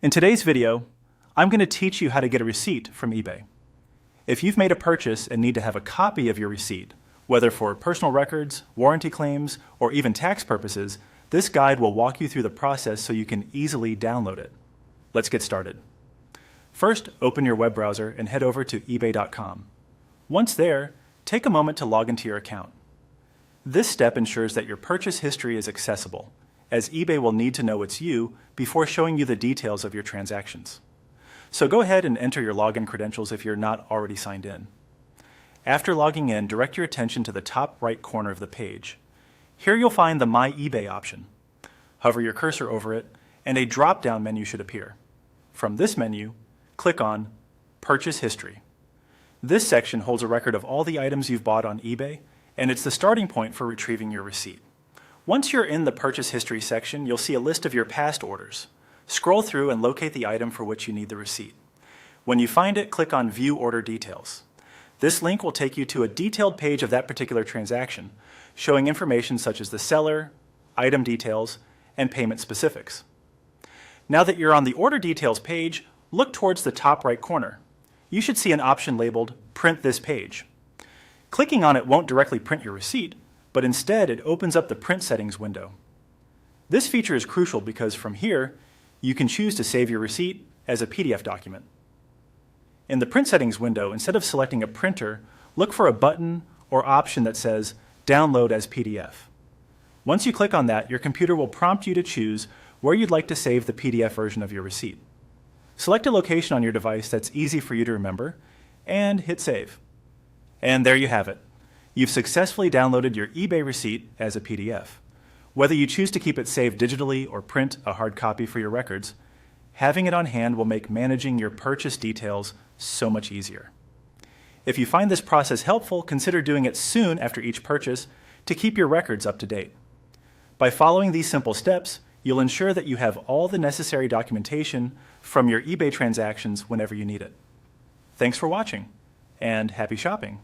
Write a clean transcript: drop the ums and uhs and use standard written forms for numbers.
In today's video, I'm going to teach you how to get a receipt from eBay. If you've made a purchase and need to have a copy of your receipt, whether for personal records, warranty claims, or even tax purposes, this guide will walk you through the process so you can easily download it. Let's get started. First, open your web browser and head over to ebay.com. Once there, take a moment to log into your account. This step ensures that your purchase history is accessible, as eBay will need to know it's you before showing you the details of your transactions. So go ahead and enter your login credentials if you're not already signed in. After logging in, direct your attention to the top right corner of the page. Here you'll find the My eBay option. Hover your cursor over it, and a drop-down menu should appear. From this menu, click on Purchase History. This section holds a record of all the items you've bought on eBay, and it's the starting point for retrieving your receipt. Once you're in the Purchase History section, you'll see a list of your past orders. Scroll through and locate the item for which you need the receipt. When you find it, click on View Order Details. This link will take you to a detailed page of that particular transaction, showing information such as the seller, item details, and payment specifics. Now that you're on the Order Details page, look towards the top right corner. You should see an option labeled Print This Page. Clicking on it won't directly print your receipt, but instead it opens up the Print Settings window. This feature is crucial because from here, you can choose to save your receipt as a PDF document. In the Print Settings window, instead of selecting a printer, look for a button or option that says Download as PDF. Once you click on that, your computer will prompt you to choose where you'd like to save the PDF version of your receipt. Select a location on your device that's easy for you to remember, and hit Save. And there you have it. You've successfully downloaded your eBay receipt as a PDF. Whether you choose to keep it saved digitally or print a hard copy for your records, having it on hand will make managing your purchase details so much easier. If you find this process helpful, consider doing it soon after each purchase to keep your records up to date. By following these simple steps, you'll ensure that you have all the necessary documentation from your eBay transactions whenever you need it. Thanks for watching, and happy shopping!